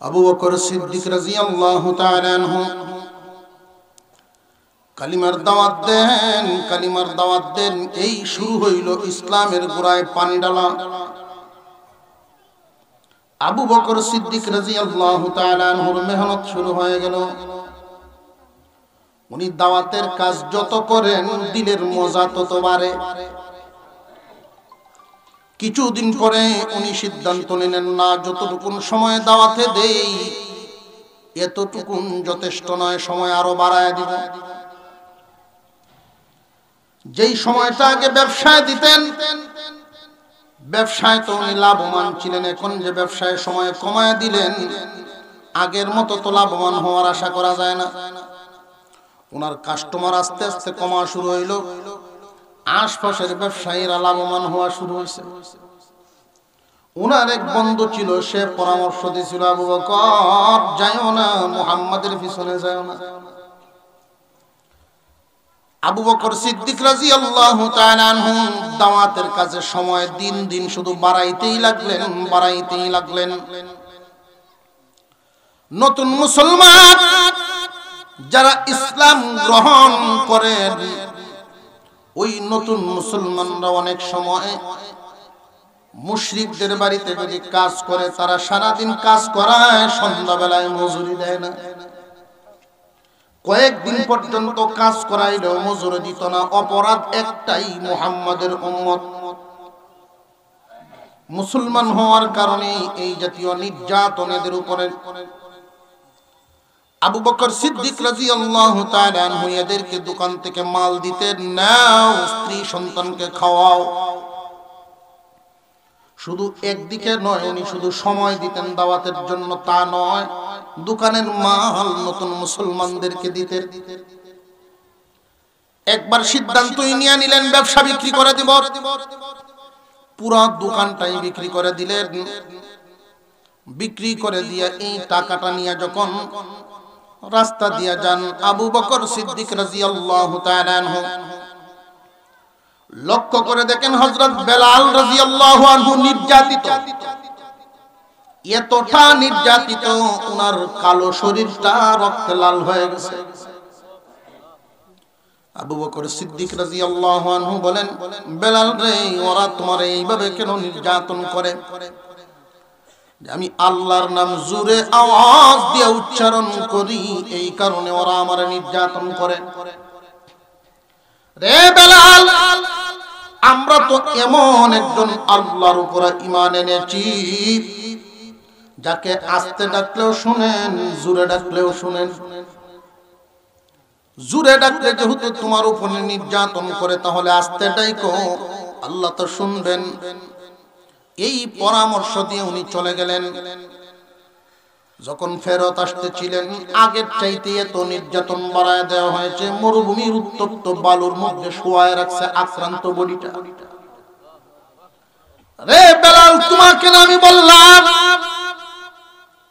আবু বকর সিদ্দিক রাদিয়াল্লাহু তাআলা আনহু কালিমার দাওয়াত দেন এই শুরু হইল ইসলামের গোড়ায় পানি ঢালা। আবু বকর সিদ্দিক রাদিয়াল্লাহু তাআলা আনহুর মেহনত শুরু হয়ে গেল। উনি দাওয়াতের কাজ যত করেন দিলের মজা তত বাড়ে। কিছুদিন পরে উনি সিদ্ধান্ত নিলেন, না, যতটুকুন সময় দাওয়াতে দেই এতটুকুন যথেষ্ট নয়, সময় আরো বাড়ায় দিব। যেই সময়টা আগে ব্যবসায় দিতেন, ব্যবসায় তো উনি লাভবান ছিলেন, এখন যে ব্যবসায় সময় কমায় দিলেন, আগের মতো তো লাভবান হওয়ার আশা করা যায় না। ওনার কাস্টমার আস্তে আস্তে কমা শুরু হইল, আশপাশের ব্যবসায়ীরা লাভবান হওয়া শুরু হয়েছে। ওনার এক বন্ধু ছিল, সে পরামর্শ দিয়েছিল, আবু বকর যাইও না, মুহাম্মাদের পিছনে যাইও না। আবু বকর সিদ্দিক রাদিয়াল্লাহু তাআলা আনহু দাওয়াতের কাজে সময় দিন দিন শুধু বাড়াইতেই লাগলেন। নতুন মুসলমান যারা ইসলাম গ্রহণ করেন, ওই নতুন মুসলমানরা অনেক সময় মুশরিকদের বাড়িতে যদি কাজ করে, তারা সারাদিন কাজ করায়, সন্ধ্যাবেলায় মজুরি দেয় না। কয়েকদিন পর্যন্ত কাজ করাইলেও মজুরি দিত না। অপরাধ একটাই, মুহাম্মাদের উম্মত। মুসলমান হওয়ার কারণে এই জাতীয় নির্যাতন এদের উপরে। আবু বকর সিদ্দিক রাদিয়াল্লাহু তাআলা আনহু এদেরকে দোকান থেকে মাল দিতেন, নাও স্ত্রী সন্তানকে খাওয়াও। শুধু একদিকে নয়, উনি শুধু সময় দিতেন দাওয়াতের জন্য তা নয়, দোকানের মাল নতুন মুসলমানদেরকে দিতেন। একবার সিদ্ধান্তই নিয়ে নিলেন, ব্যবসা বিক্রি করে দিব। পুরো দোকানটাই বিক্রি করে দিলেন। বিক্রি করে দিয়ে এই টাকাটা নিয়ে যখন রাস্তা দিয়ে যান, আবু বকর সিদ্দিক রাদিয়াল্লাহু তাআলা আনহু লক্ষ্য করে দেখেন হযরত বেলাল রাদিয়াল্লাহু আনহু নির্যাতিত। এতটা নির্যাতিত, ওনার কালো শরীরটা রক্তে লাল হয়ে গেছে। আবু বকর সিদ্দিক রাদিয়াল্লাহু আনহু বলেন, বেলাল রে, ওরা তোমার এইভাবে কেন নির্যাতন করে? আমি আল্লাহর নাম জোরে আওয়াজ দিয়ে উচ্চারণ করি, এই কারণে ওরা আমার নির্যাতন করে। রে বেলাল, আমরা তো এমন একজন আল্লাহর উপর ঈমান এনেছি যাকে আস্তে ডাকলেও শুনেন, জোরে ডাকলেও শুনেন। জোরে ডাকলে যেহেতু তোমার উপর নির্যাতন করে, তাহলে আস্তে ডাকো, আল্লাহ তো শুনবেন। এই পরামর্শ দিয়ে উনি চলে গেলেন। যখন ফেরত আসতেছিলেন, আগের চাইতে এত নির্যাতন বাড়ায় দেওয়া হয়েছে। মরুভূমির উত্তপ্ত বালুর মধ্যে শোয়ায় রাখছে আক্রান্ত বডিটা। রে বেলাল, তোমাকে না আমি বললাম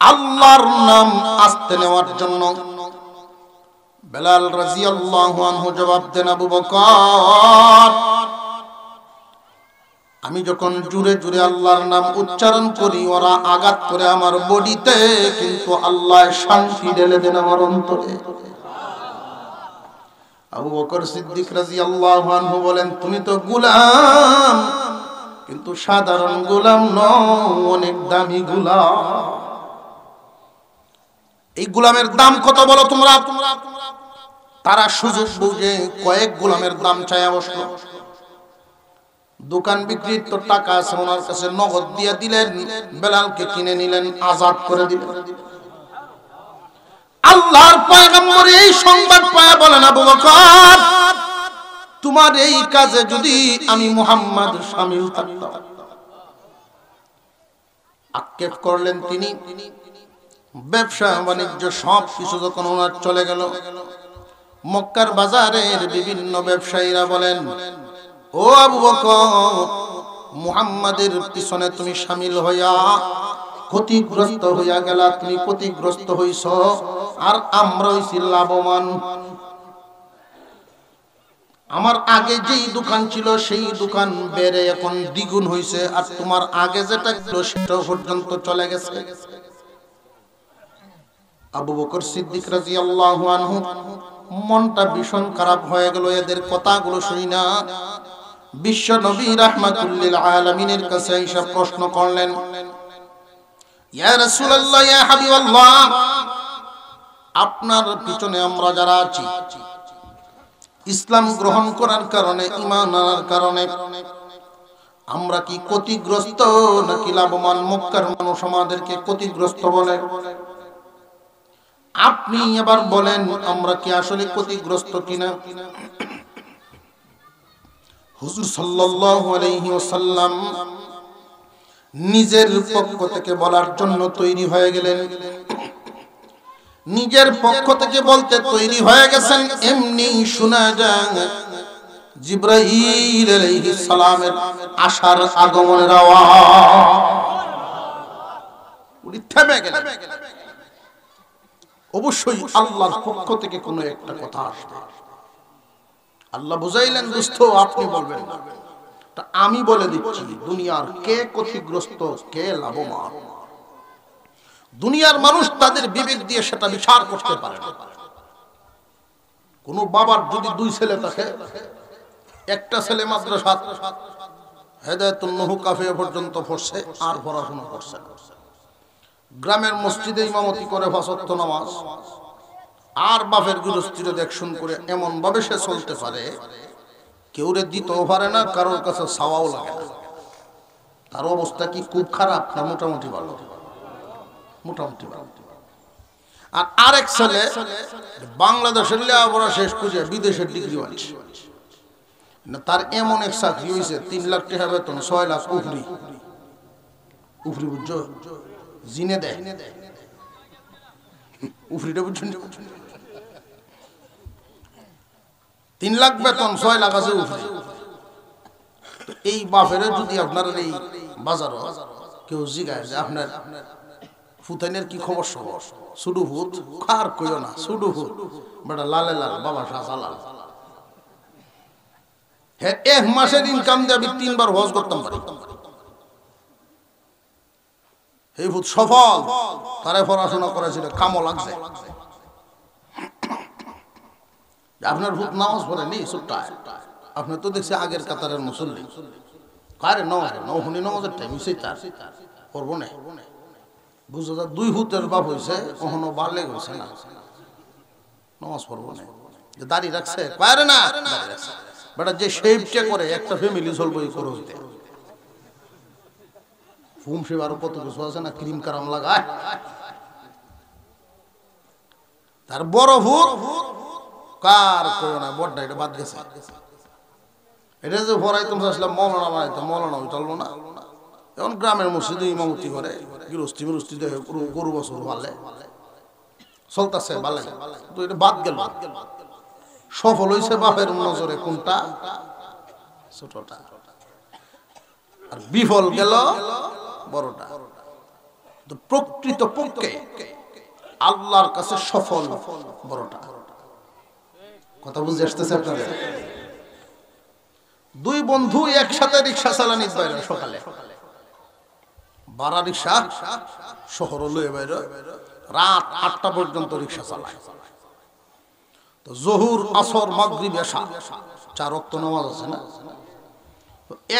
আল্লাহর নাম আস্তে নেওয়ার জন্য? বেলাল রাদিয়াল্লাহু আনহু জবাব দেন, আবু বকর, আমি যখন জোরে জোরে আল্লাহর নাম উচ্চারণ করি, ওরা আঘাত করে আমার বডিতে, কিন্তু আল্লাহ শান্তি ঢেলে দেন আমার অন্তরে। আবু বকর সিদ্দিক রাদিয়াল্লাহু আনহু বলেন, তুমি তো গোলাম, কিন্তু সাধারণ গোলাম নও, অনেক দামি গোলাম। এই গোলামের দাম কত বলো তোমরা? তারা সুযোগ বুঝে কয়েক গোলামের দাম চাইয়া বসলো। দোকান বিক্রির তো টাকা আছে ওনার কাছে, নগদ দিয়ে দিলেন। বেলালকে কিনে নিলেন, আজাদ করে দিলেন। আল্লাহর পয়গম্বর এই সংবাদ পায় বলেন, আবু বকর, তোমার এই কাজে যদি আমি মুহাম্মদ শামিল থাকতাম। আক্ষেপ করলেন তিনি। ব্যবসা বাণিজ্য সব কিছু যখন ওনার চলে গেল, মক্কার বাজারের বিভিন্ন ব্যবসায়ীরা বলেন, ও আবু বকর, মুহাম্মাদের পিছনে তুমি শামিল হইয়া ক্ষতিগ্রস্ত হইয়া গেলা, তুমি ক্ষতিগ্রস্ত হইছ, আর আমরা হইছি লাভবান। আমার আগে যেই দোকান ছিল সেই দোকান বেড়ে এখন দ্বিগুণ হইছে, আর তোমার আগে যেটা ছিল সেটা পর্যন্ত চলে গেছে। আবু বকর সিদ্দিক রাদিয়াল্লাহু আনহু মনটা ভীষণ খারাপ হয়ে গেল এদের কথাগুলো শুনি না। বিশ্ব নবী রাহমাতুল লিল আলামিনের কাছে এসে প্রশ্ন করলেন, ইয়া রাসূলুল্লাহ, ইয়া হাবিবাল্লাহ, আপনার পিছনে আমরা যারা আছি, ইসলাম গ্রহণ করার কারণে, ঈমান আনার কারণে আমরা কি ক্ষতিগ্রস্ত নাকি লাভবান? মক্কার মানুষ আমাদেরকে ক্ষতিগ্রস্ত বলে, আপনি এবার বলেন আমরা কি আসলে ক্ষতিগ্রস্ত কিনা? হুজুর সাল্লাল্লাহু আলাইহি ওয়াসাল্লাম নিজের পক্ষ থেকে বলার জন্য তৈরি হয়ে গেলেন। নিজের পক্ষ থেকে বলতে তৈরি হয়ে গেছেন, এমনি শোনা যায় জিবরাইল আলাইহিস সালামের আসার আগমনের আওয়াজ। উনি থেমে গেলেন। অবশ্যই আল্লাহর পক্ষ থেকে কোনো একটা কথা আসবে। আল্লাহ বুঝাইলেন, দোস্ত আপনি বলবেন না, আমি বলে দিচ্ছি দুনিয়ার কে ক্ষতিগ্রস্ত কে লাভবান। দুনিয়ার মানুষ তাদের বিবেক দিয়ে সেটা বিচার করতে পারে না। কোন বাবার যদি দুই ছেলে থাকে, একটা ছেলে মাদ্রাসা হেদায়েতুন নূহ কাফিয়া পর্যন্ত পড়ছে আর পড়াশোনা করছে, গ্রামের মসজিদে ইমামতি করে পাঁচ ওয়াক্ত নামাজ, আর বাপের গৃহস্থিরে দেখশুন করে এমন ভাবে সে চলতে পারে, কেউ রে দিতেও পারে না, কারোর কাছে চাওয়াও লাগে না। তার অবস্থা কি খুব খারাপ না মোটামুটি ভালো? মোটামুটি ভালো। আর আরেক ছেলে বাংলাদেশের লেখাপড়া শেষ করে বিদেশের ডিগ্রি আনছে, তার এমন এক চাকরি হয়েছে 3 লাখ টাকা বেতন, 6 লাখ উফরি উফরি, বুঝছো? জিনে দেয় উফরিটা, বুঝছেন? 3 লাখ বেতন, 6 লাখ আছে উফরি। এই বাপের যদি আপনার এই বাজার কেউ জিগায় যে আপনার ফুতাইনের কি খবর সবর, সুডু ভূত খার কইও না, সুডু ভূত বেটা লালে লাল বাবা শাহজালাল, হ্যাঁ 1 মাসের ইনকাম দিয়ে আমি 3 বার হজ করতাম পারি। এই ভূত সফল, তারে পড়াশোনা করেছিল, কামও লাগছে। আপনার ভূত নামাজ পড়েনি সুট্টায়, আপনি তো দেখছি আগের কাতারের মুসল্লি, কারে নহুনি নামাজের টাইম হইছে, তার পড়বো না। বুঝো যা 2 ভূতের বাপ হইছে, কখনো বাড়লে হইছে না, নামাজ পড়বো না। যে দাড়ি রাখছে পারে না, দাড়ি রাখছে বেটা, যে শেপটা করে একটা ফ্যামিলি চলবো এই করে হইতে। ফুম সে আরো কত কিছু আছে না, ক্রিম কারাম লাগায়। তার বড় ভূত কার কই না, বড়টা এটা বাদ গেছে। এটা যে পড়াইতাম আসলাম মৌলানা বানাইতাম, মৌলানা চলবো না। এখন গ্রামের মসজিদে ইমামতি করে, গৃহস্থী মিরস্থি গরু বছর ভালে চলতেছে, ভালো তো এটা বাদ গেল। সফল হয়েছে বাপের নজরে কোনটা? ছোটটা। আর বিফল গেল বড়টা। তো প্রকৃত পক্ষে আল্লাহর কাছে সফল বড়টা। কথা বুঝে আসতেছে আপনাদের? 2 বন্ধু একসাথে রিক্সা চালানি বাইরে, সকালে ভাড়া রিক্সা শহর লয়ে বাইরে, রাত 8টা পর্যন্ত রিক্সা চালায়। তো জোহর আসর মাগরিব এশা 4 ওয়াক্ত নামাজ আছে না,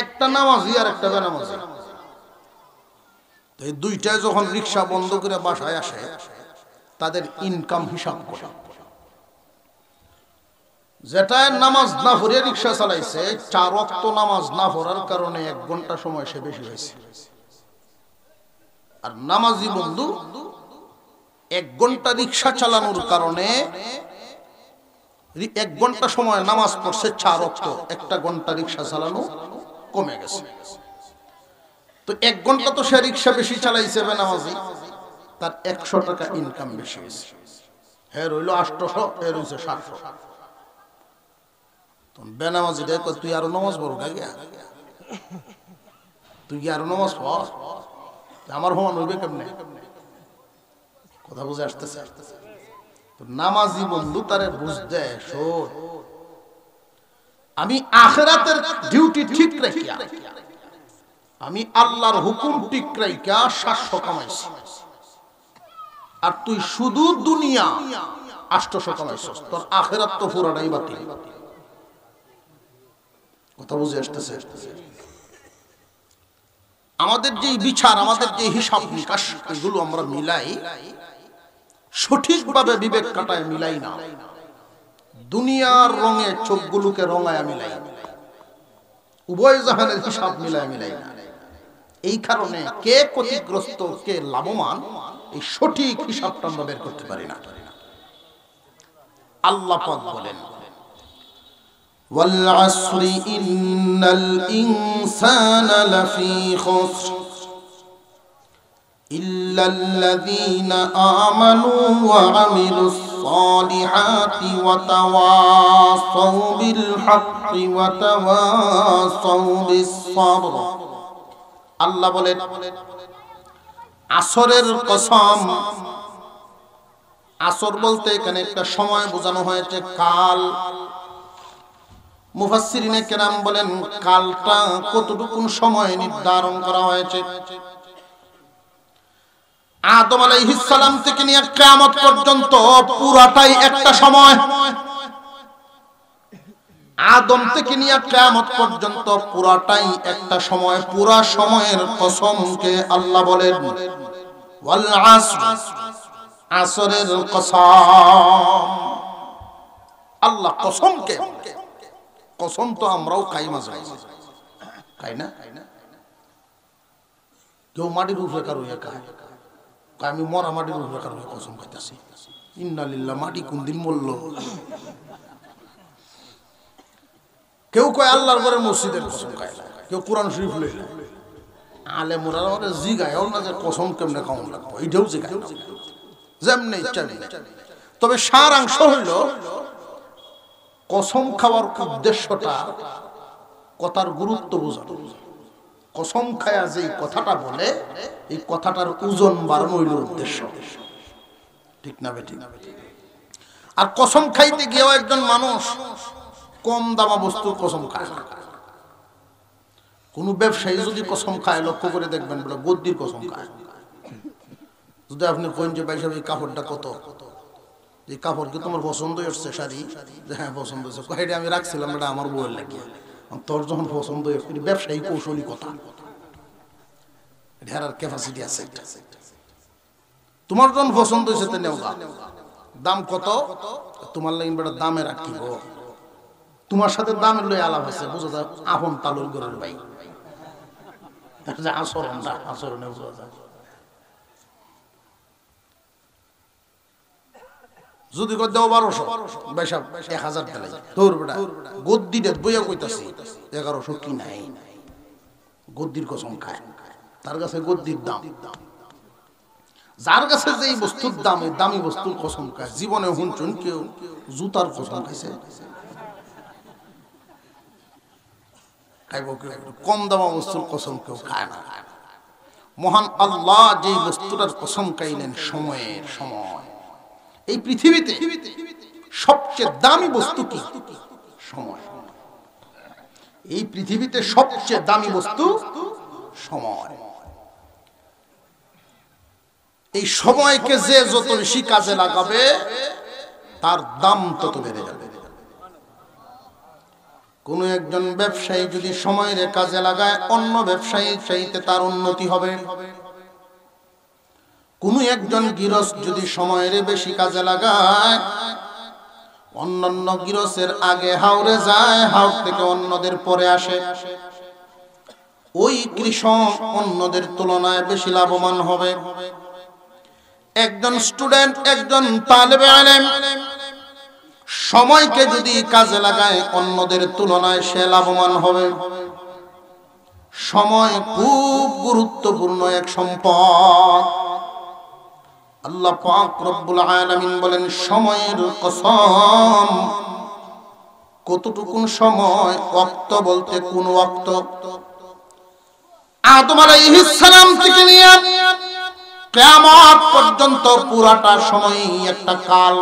একটা নামাজি আর একটা বেনামাজি। তো এই দুইটায় যখন রিক্সা বন্ধ করে বাসায় আসে, তাদের ইনকাম হিসাব করে, যেটা নামাজ না পড়ে রিক্সা চালাইছে, 4 ওয়াক্ত নামাজ না পড়ার কারণে 1 ঘন্টা সময় সে বেশি হয়েছে। আর নামাজি বন্ধু 1 ঘন্টা রিক্সা চালানোর কারণে 1 ঘন্টা সময় নামাজ পড়ছে 4 ওয়াক্ত, 1 ঘন্টা রিক্সা চালানো কমে গেছে। তো 1 ঘন্টা তো সে রিক্সা বেশি চালাইছে বেনামাজি, তার 100 টাকা ইনকাম বেশি হয়েছে। হ্যাঁ রইল 800, এর হইছে 700। তো বেনামাজি দেখো তুই আরো নামাজ পড়ো গিয়া, তুই কি আরো নামাজ পড়, আমার হমান হইবে কেমনে? কথা বুঝে আসতেছে? তো নামাজি বন্ধু তারে বুঝতে, শোন আমি আখিরাতের ডিউটি ঠিক রাখিয়া, আমি আল্লাহর হুকুম ঠিক রাখিয়া 700 কামাইছি, আর তুই শুধু দুনিয়া 800 কামাইছস, তোর আখিরাত তো পুরাটাই বাতিল। কথা বুঝে আসতেছে? আমাদের যে বিচার, আমাদের যে হিসাব নিকাশ, এগুলো আমরা মিলাই সঠিকভাবে বিবেক কাটায় মিলাই না, দুনিয়ার রঙে চোখগুলোকে রঙায় মিলাই, উভয় জাহানের হিসাব মিলাই না। এই কারণে কে ক্ষতিগ্রস্ত কে লাভবান এই সঠিক হিসাবটা আমরা বের করতে পারি না। আল্লাহ পাক বলেন ওয়াল আসরি ইন্নাল ইনসানা লাফি খুসর ইল্লাল্লাযীনা আমানু ওয়া আমিলুস সালিহাতি ওয়া তাওয়াসাউ বিল হাক্কি ওয়া তাওয়াসাউ বিস সাবর। আল্লাহ বলেন আসরের কসম। আসর বলতে এখানে একটা সময় বোঝানো হয়েছে, কাল। মুফাসসিরিনে কেরাম বলেন কালটা কতটুকু সময় নির্ধারণ করা হয়েছে। আদম আলাইহিস সালাম থেকে নিয়ে কিয়ামত পর্যন্ত পুরাটাই একটা সময়। আদম থেকে নিয়ে কিয়ামত পর্যন্ত পুরাটাই একটা সময়। পুরা সময়ের কসমকে আল্লাহ বলেন ওয়াল আসর, আসরের কসম। আল্লাহ কসমকে, কসম তো আমরাও খাই, মাঝে খাই না? কেউ মাটির উপরে কারো খায়, আমি মরা মাটির উপরে কারো কসম খাইতেছি। ইন্না লিল্লাহ, মাটি কোন দিন মরলো। কেউ কয় আল্লাহর ঘরে মসজিদের কসম খায়, কেউ কোরআন শরীফ লই না। আলেমরা ওরে জিগায় না যে কসম কেমনে খাওয়ান লাগবে, এইটাও জিগায় যেমনি ইচ্ছা। তবে সারাংশ হইল কসম খাওয়ার উদ্দেশ্যটা কথার গুরুত্ব বোঝানো। কসম খায়া যে কথাটা বলে এই কথাটার ওজন বাড়ানো হইল উদ্দেশ্য, ঠিক না বেঠিক? আর কসম খাইতে গিয়েও একজন মানুষ কম দামা বস্তুর কসম খায় না। কোন ব্যবসায়ী যদি কসম খায়, লক্ষ্য করে দেখবেন বলে গদ্দির কসম খায়। যদি আপনি কোন যে ভাই সাহেব এই কাপড়টা কত, এই কাপড় কি তোমার পছন্দ হচ্ছে? শাড়ি, হ্যাঁ পছন্দ হচ্ছে। এটা আমি রাখছিলাম, এটা আমার বউয়ের লাগিয়ে। তোর যখন পছন্দ হচ্ছে, ব্যবসায়ী কৌশলী কথা, ঢেরার ক্যাপাসিটি আছে। তোমার যখন পছন্দ হয়েছে তো নেও, দাম কত? তোমার লাগে বেটা দামে রাখিব। তোমার সাথে দামের লই আলাপ আছে, বুঝা যায় আপন তালুর গরের ভাই। আচরণটা, আচরণে বোঝা যায়। যদি দেও 1200, ভাই সাহেব 1000 দিলাই, তোর বেটা গদ্দিটা বইয়া কইতাছি 1100 কি নাই। গদ্দির কসম খায়, তার কাছে গদ্দির দাম। যার কাছে যে বস্তুর দাম, এই দামি বস্তুর কসম খায়। জীবনে হুনচুন কেউ জুতার কসম খাইছে? কম দামা বস্তুর কসম কেউ খায় না। মহান আল্লাহ যে বস্তুটার কসম খাইলেন, সময়ের সময়। এই পৃথিবীতে সবচেয়ে দামি বস্তু কি? সময়। এই পৃথিবীতে সবচেয়ে দামি বস্তু সময়। এই সময়কে যে যত বেশি কাজে লাগাবে তার দাম তত বেড়ে যাবে। কোন একজন ব্যবসায়ী যদি সময়ের কাজে লাগায়, অন্য ব্যবসায়ী চাইতে তার উন্নতি হবে। কোন একজন গৃহস্থ যদি সময়ের বেশি কাজে লাগায়, অন্যান্য গৃহস্থের আগে হাওরে যায়, হাওর থেকে অন্যদের পরে আসে। ওই কৃষক অন্যদের তুলনায় বেশি লাভবান হবে। একজন স্টুডেন্ট, একজন তালেবে ইলম সময়কে যদি কাজে লাগায়, অন্যদের তুলনায় সে লাভবান হবে। সময় খুব গুরুত্বপূর্ণ এক সম্পদ। আল্লাহ পাক রব্বুল আলামিন বলেন সময়ের কসম। কতটুকুন সময়? ওয়াক্ত বলতে কোন ওয়াক্ত? আদম আলাইহিস সালাম থেকে নিয়ে কিয়ামত পর্যন্ত পুরাটা সময়ই একটা কাল।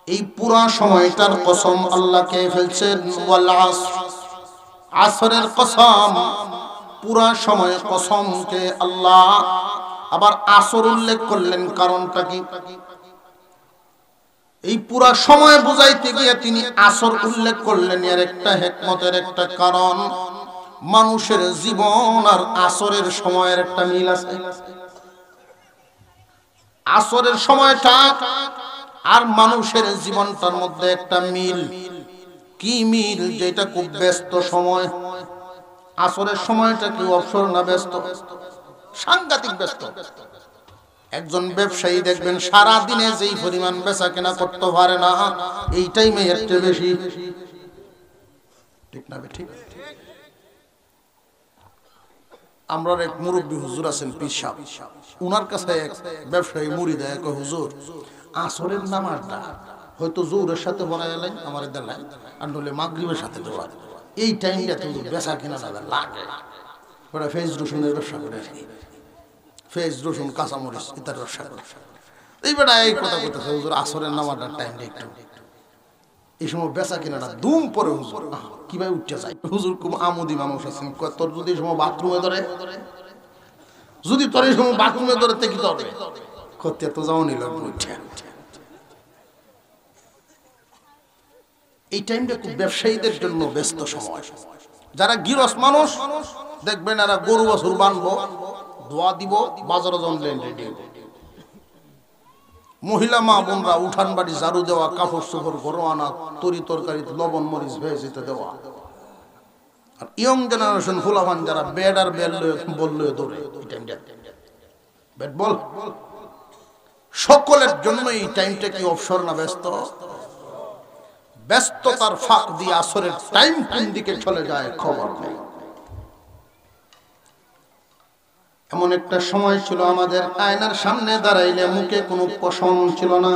এই পুরা সময়টার কসম আল্লাহ কে ফেলছেন ওয়াল আসর, আসরের কসম। পুরা সময় কসমকে আল্লাহ আবার আসর উল্লেখ করলেন, কারণটা কি? এই পুরা সময় বুঝাইতে গিয়ে তিনি আসর উল্লেখ করলেন। এর একটা হিকমতের একটা কারণ, মানুষের জীবন আর আসরের সময়ের একটা মিল আছে। আসরের সময়টা আর মানুষের জীবনটার মধ্যে একটা মিল। কি মিল? যেটা খুব ব্যস্ত সময়। আসরের সময়টা কি অবসর না ব্যস্ত? সাংঘাতিক ব্যস্ত। একজন ব্যবসায়ী দেখবেন সারা দিনে যেই পরিমাণ বেচা কেনা করতে পারে না, এই টাইমে একটু বেশি। ঠিক না ঠিক? আমরা এক মুরব্বী হুজুর আছেন, পীর সাহেব, উনার কাছে এক ব্যবসায়ী মুরিদ এক হুজুর, আসরের নামাজটা হয়তো জোহরের সাথে পড়া গেলেন আমার দেলাই, আর নইলে মাগরিবের সাথে দেওয়া, এই টাইমটা তো বেচা কেনা লাগে। ওরা ফেজ রসুনের ব্যবসা করে, ফেজ রসুন কাঁচামরিচ ইত্যাদি ব্যবসা করে। এই বেটা এই কথা বলতেছে, হুজুর আসরের নামাজটার টাইমটা একটু, এই সময় বেচা কিনাটা দুম পরে হুজুর কিভাবে উঠতে যায়। হুজুর খুব আমোদি মানুষ আছেন, তোর যদি এই সময় বাথরুমে ধরে, যদি তোর এই সময় বাথরুমে ধরে কি হবে, করতে তো যাও নিল উঠে। এই টাইমটা খুব ব্যবসায়ীদের জন্য ব্যস্ত সময়। যারা গৃহস্থ মানুষ দেখবেন এরা গরু বাছুর বানবো, দোয়া দিব, বাজারে জমলেন রেডি। মহিলা মা বোনরা উঠান বাড়ি ঝাড়ু দেওয়া, কাপড় চোপড় ঘর আনা, তরি তরকারি লবণ মরিচ ভেজে দেওয়া। আর ইয়ং জেনারেশন ফুলাফান যারা বেড আর বেল বললে দৌড়ে, ব্যাট বল, সকলের জন্য এই টাইমটা কি অবসর না ব্যস্ত? ব্যস্ততার ফাঁক দিয়ে আসরের টাইম কোন দিকে চলে যায় খবর নেই। এমন একটা সময় ছিল আমাদের আয়নার সামনে দাঁড়াইলে মুখে কোনো পশম ছিল না।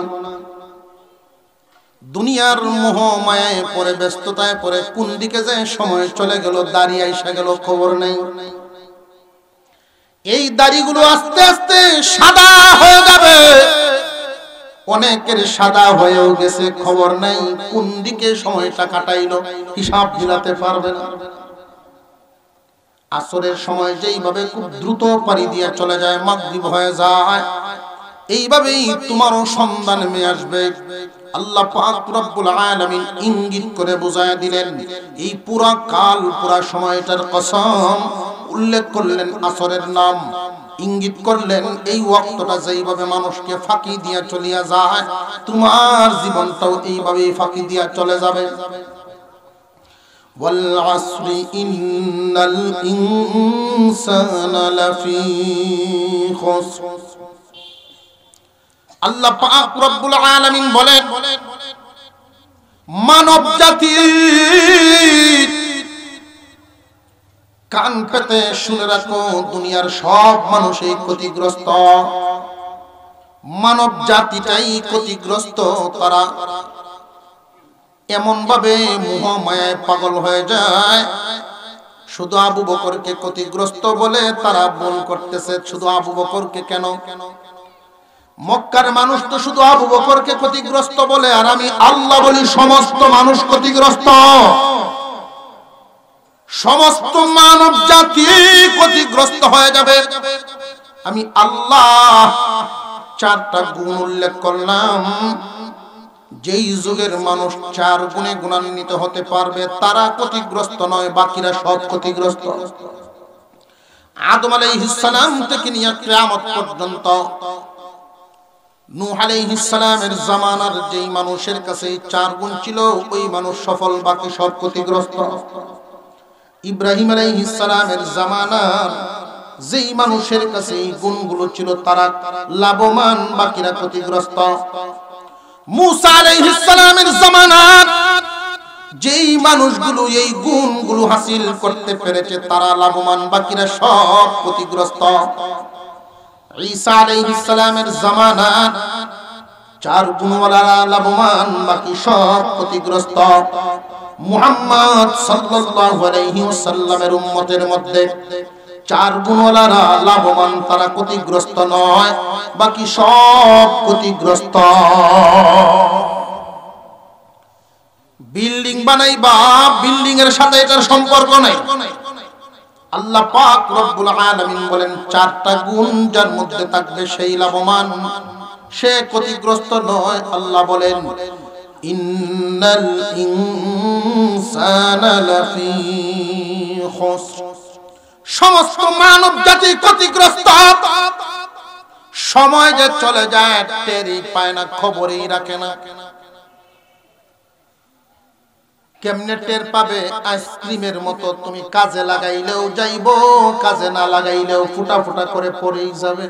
দুনিয়ার মোহ মায়ায় পড়ে, ব্যস্ততায় পড়ে কোন দিকে যায় সময় চলে গেল, দাঁড়িয়ে আইসা গেল, খবর নেই। এই দাড়িগুলো আস্তে আস্তে সাদা হয়ে যাবে, অনেকের সাদা হয়েও গেছে, খবর নেই কোন দিকে সময়টা কাটাইলো, হিসাব মিলাতে পারবে না। আসরের সময় যেইভাবে খুব দ্রুত পাড়ি দিয়ে চলে যায়, মাগরিব হয়ে যায়, এইভাবেই তোমারও সন্ধান নেমে আসবে। আল্লাহ পাক রব্বুল আলামিন ইঙ্গিত করে বুঝায় দিলেন, এই পুরা কাল পুরা সময়টার কসম উল্লেখ করলেন আসরের নাম, ইঙ্গিত করলেন এই ওয়াক্তটা যেইভাবে মানুষকে ফাঁকি দিয়ে চলিয়া যায়, তোমার জীবনটাও এইভাবেই ফাঁকি দিয়ে চলে যাবে। ওয়াল আসরি ইন্নাল ইনসানা লাফি খুসর। আল্লাহ পাক রব্বুল আলামিন বলেন, মানব জাতি কান পেতে শুনে রাখো, দুনিয়ার সব মানুষই ক্ষতিগ্রস্ত, মানব জাতিটাই ক্ষতিগ্রস্ত। তারা এমন ভাবে মোহ মায়ায় পাগল হয়ে যায়, শুধু আবু বকরকে ক্ষতিগ্রস্ত বলে তারা ভুল করতেছে। শুধু আবু বকরকে কেন? মক্কার মানুষ তো শুধু আবু বকরকে ক্ষতিগ্রস্ত বলে, আর আমি আল্লাহ বলি সমস্ত মানুষ ক্ষতিগ্রস্ত, সমস্ত মানব জাতি ক্ষতিগ্রস্ত হয়ে যাবে। আমি আল্লাহ চারটা গুণ উল্লেখ করলাম, যেই যুগের মানুষ চার গুণে গুণান্বিত হতে পারবে তারা ক্ষতিগ্রস্ত নয়, বাকিরা সব ক্ষতিগ্রস্ত। আদম আলাইহিস সালাম থেকে নিয়ে কিয়ামত পর্যন্ত, নূহ আলাইহিস সালামের জামানার যেই মানুষের কাছে চার গুণ ছিল ওই মানুষ সফল, বাকি সব ক্ষতিগ্রস্ত। ইব্রাহিম আলাইহিস সালামের জামানার যেই মানুষের কাছে এই গুণগুলো ছিল তারা লাভবান, বাকিরা ক্ষতিগ্রস্ত। মুসা আলাইহিস সালামের জামানার যেই মানুষগুলো এই গুণগুলো হাসিল করতে পেরেছে তারা লাভবান, বাকিরা সব ক্ষতিগ্রস্ত। ঈসা আলাইহিস সালামের জামানার চার গুণওয়ালারা লাভবান, বাকি সব ক্ষতিগ্রস্ত। মুহাম্মদ সাল্লাল্লাহু আলাইহি ওয়াসাল্লামের উম্মতের মধ্যে চার গুণওয়ালারা লাভবান, তারা ক্ষতিগ্রস্ত নয়, বাকি সব ক্ষতিগ্রস্ত। বিল্ডিং বানাইবা, বিল্ডিং এর সাথে এটার সম্পর্ক নাই। আল্লাহ পাক রব্বুল আলামিন বলেন চারটা গুণ যার মধ্যে থাকবে সেই লাভবান, সে ক্ষতিগ্রস্ত নয়। আল্লাহ বলেন ইন্নাল ইনসানা লাফি খুসর, সমস্ত মানব জাতি ক্ষতিগ্রস্ত। সময় যে চলে যায় টেরই পায় না, খবরই রাখে না। কেমনে টের পাবে? আইসক্রিমের মতো তুমি কাজে লাগাইলেও যাইবো, কাজে না লাগাইলেও ফুটা ফুটা করে পড়েই যাবে।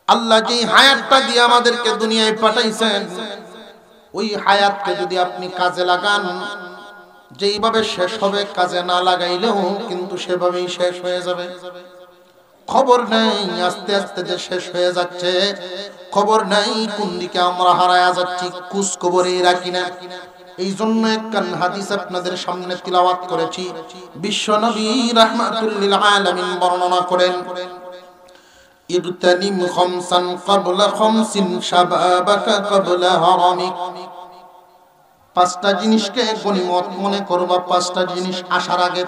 আল্লাহ যে হায়াতটা দিয়ে আমাদেরকে দুনিয়ায় পাঠাইছেন, ওই হায়াতকে যদি আপনি কাজে লাগান, যেইভাবে শেষ হবে কাজে না লাগাইলেও কিন্তু সেভাবেই শেষ হয়ে যাবে। খবর নেই আস্তে আস্তে যে শেষ হয়ে যাচ্ছে, খবর নাই কোন দিকে আমরা হারায়া যাচ্ছি, কুস খবরই রাখি না। এই জন্য একখান হাদিস আপনাদের সামনে তিলাওয়াত করেছি। বিশ্ব নবী রাহমাতুল লিল আলামিন বর্ণনা করেন, ইগতানিম খামসান ক্বাবলা খামসিন শাবাবাকা ক্বাবলা হারামিক। পাঁচটা জিনিসকে গনিমত মনে করবা, পাঁচটা জিনিস আসার আগে।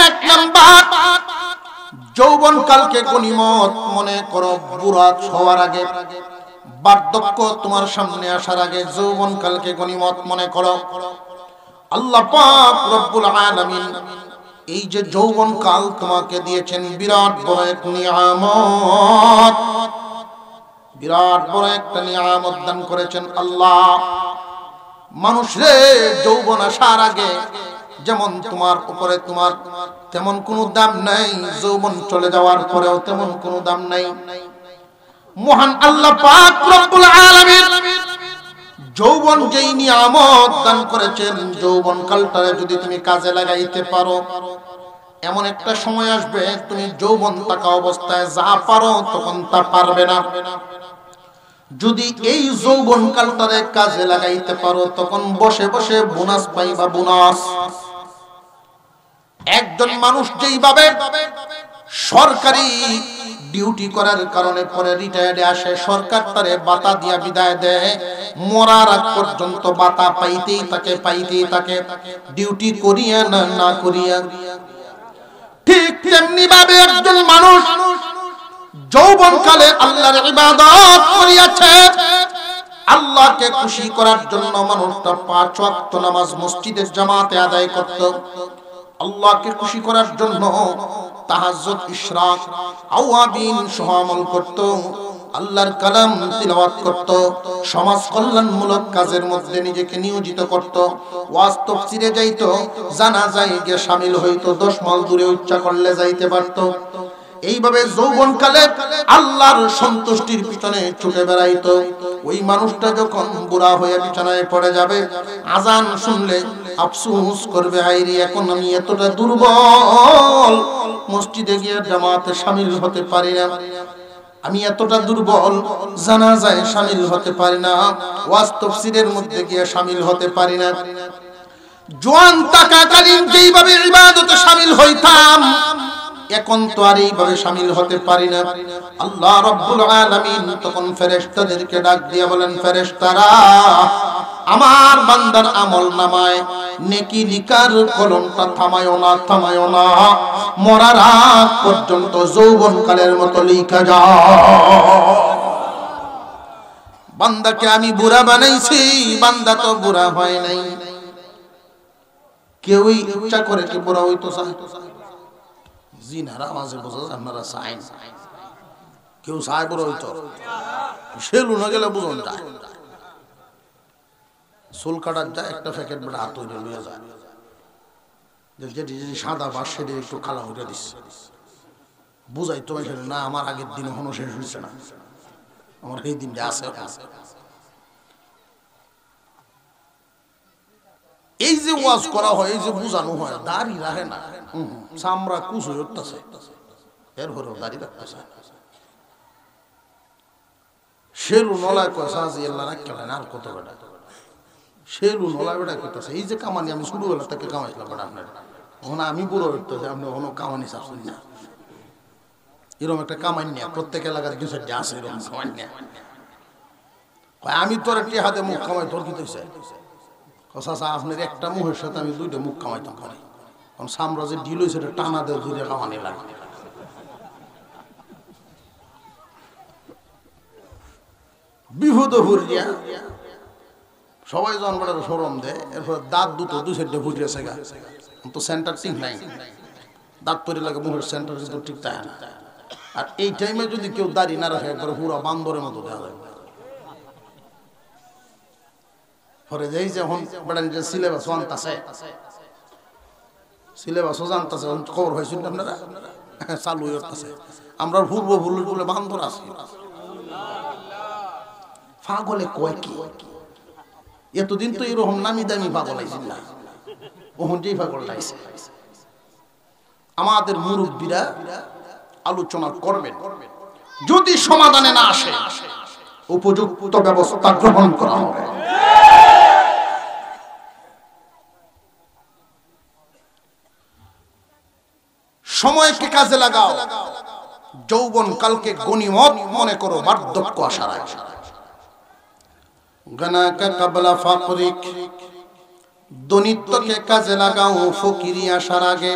এক নাম্বার, যৌবন কালকে গনিমত মনে করো বুড়া হওয়ার আগে। বার্ধক্য তোমার সামনে আসার আগে যৌবন কালকে গনিমত মনে করো। আল্লাহ পাক রব্বুল আলামিন এই যে যৌবন কাল তোমাকে দিয়েছেন, বিরাট বড় এক নিয়ামত, বিরাট বড় একটা নিয়ামত দান করেছেন আল্লাহ। মানুষরে যৌবন আসার আগে যেমন তোমার উপরে তোমার তেমন কোনো দাম নাই, যৌবন চলে যাওয়ার পরেও তেমন কোনো দাম নাই। মহান আল্লাহ পাক রব্বুল আলামিন যৌবন যেই নিয়ামত দান করেছেন, যৌবন কালটারে যদি তুমি কাজে লাগাইতে পারো, এমন একটা সময় আসবে তুমি যৌবন থাকা অবস্থায় যা পারো তখন তা পারবে না। যদি এই যৌবন কালটারে কাজে লাগাইতে পারো, তখন বসে বসে বোনাস পাইবা, বোনাস। একজন মানুষ যেইভাবে সরকারি ডিউটি করার কারণে পরে রিটায়ার্ডে আসে, সরকার তারে বাতা দিয়া বিদায় দেয়, মরার আগ পর্যন্ত বাতা পাইতেই থাকে, পাইতেই থাকে, ডিউটি করিয়া না না করিয়া। ঠিক তেমনি ভাবে একজন মানুষ যৌবনকালে আল্লাহর ইবাদত করিয়াছে, আল্লাহকে খুশি করার জন্য মানুষটা 5 ওয়াক্ত নামাজ মসজিদের জামাতে আদায় করত, আল্লাহকে খুশি করার জন্য তাহাজ্জুদ, ইশরাক, আওয়াবিন সহ আমল করত, আল্লাহর কালাম তিলাওয়াত করত, সমাজ কল্যাণমূলক কাজের মধ্যে নিজেকে নিয়োজিত করত, ওয়াজ তাফসীরে যাইত, জানাজায় গিয়ে শামিল হইত, 10 মাইল দূরে উচ্চা করলে যাইতে পারত। এইভাবে যৌবনকালে আল্লাহর সন্তুষ্টির পিছনে ছুটে বেড়াইতো। ওই মানুষটা যখন বুড়া হয়ে বিছানায় পড়ে যাবে, আজান শুনলে আফসোস করবে, হায়রে এখন আমি এতটা দুর্বল, মসজিদে গিয়ে জামাতে শামিল হতে পারি না, আমি এতটা দুর্বল, জানাজায় শামিল হতে পারি না, ওয়াজ তাফসীরের মধ্যে গিয়ে শামিল হতে পারি না। জোয়ান থাকাকালীন যেইভাবে ইবাদতে শামিল হইতাম, এখন তো আর এইভাবে শামিল হতে পারি না। আল্লাহ রাব্বুল আলামিন তখন ফেরেশতাদেরকে ডাক দিয়ে বলেন, ফেরেশতারা আমার বান্দার আমল নামায় নেকি লিখার কলমটা থামায়ো না, থামায়ো না, মরার আগ পর্যন্ত যৌবনকালের মতো লিখা যাও। বান্দাকে আমি বুড়া বানাইছি, বান্দা তো বুড়া হয় নাই। কেউই ইচ্ছা করে কি বুড়া হইতো চায়? জিনার আওয়াজে বোঝা যায় আপনারা চাইন, কেউ চায় বুড়া হইতো? সেলু না গেলে বুঝুন যায়, চুল কাটার যায় একটা প্যাকেট বেটা হাত ধরে লইয়া যায়, যেটি সাদা বাস সেটি একটু কালা হইয়া দিচ্ছে, বুঝাই তো না আমার আগের দিন এখনো শেষ হয়েছে না, আমার এই দিনটা আছে। এই যে ওয়াজ করা হয়, এই যে বুঝানো হয়, দাড়ি রাখে না, চামড়া কুচ হয়ে উঠতেছে, এরপরেও দাড়ি রাখতেছে। শেরু নলায় কয়েছে আজি আল্লাহ রাখলেন আর কত বেটা, শেরু নলায় বেটা করতেছে। এই যে কামানি আমি ছোটবেলা থেকে কামাইছিলাম বেটা, আপনার ওখানে আমি বুড়ো উঠতেছে, আপনি ওখানে কামানি চাচ্ছেন না, এরকম একটা কামাই নেয়া প্রত্যেক এলাকার 2-4টা আছে এরকম কামাই নেয়া। আমি তোর একটি হাতে মুখ কামাই, তোর কি তৈছে? চাচা আপনার একটা মুখের সাথে আমি 2টা মুখ কামাইতাম পারি, কারণ সাম্রাজ্যের ঢিল হয়েছে টানা দেয় ধরে কামানি লাগে। বিভূত ফুরিয়া সবাই জন্মের সরম দেয়, এরপর দাঁত দুটো দুই সাইডে ফুটিয়েছে গা, তো সেন্টার ঠিক নাই, দাঁত পরে লাগে মুখের সেন্টার কিন্তু ঠিক থাকে না। আর এই টাইমে যদি কেউ দাঁড়িয়ে না রাখে একবার পুরো বান্দরের মতো দেখা যায়। পরে যেই যে এখন বেড়ান যে সিলেবাস আনতাছে, সিলেবাসও জানতাছে, খবর হয়েছিল আপনারা চালু হইতেছে। আমরা পূর্ব ভুল বলে বান্দর আছি। পাগলে কয় কি, এতদিন তো এরকম নামি দামি পাগল আইছিল না, ওহন যেই পাগল লাইছে। আমাদের মুরব্বীরা আলোচনা করবেন, যদি সমাধানে না আসে উপযুক্ত ব্যবস্থা গ্রহণ করা হবে। সময়কে কাজে লাগাও, যৌবন কালকে গনিমত মনে করো, বার্ধক্য আসার আগে। গনাকা কাবলা ফাকরিক, দনিত্যকে কাজে লাগাও ফকিরি আসার আগে।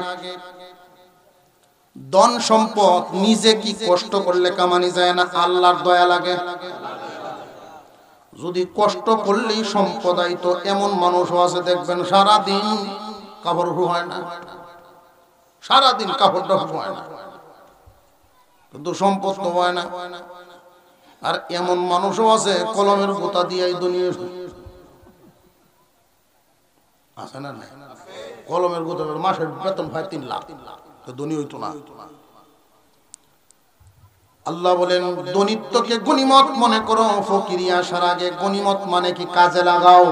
ধন সম্পদ নিজে কি কষ্ট করলে কামানি যায় না, আল্লাহর দয়া লাগে। যদি কষ্ট করলেই সম্পদ আইতো, এমন মানুষও আছে দেখবেন সারাদিন কাপড় হয় না, সারাদিন কাপড়টা হয় না, কিন্তু সম্পদ তো হয় না। আর এমন মানুষও আছে কলমের গোতা দিয়ে দুনিয়া আছে না, কলমের গোতা মাসের বেতন হয় 3 লাখ, দুনিয়া হইতো না। আল্লাহ বলেন দনিত্যকে গনিমত মনে করো ফকিরি আসার আগে। গনিমত মানে কি, কাজে লাগাও।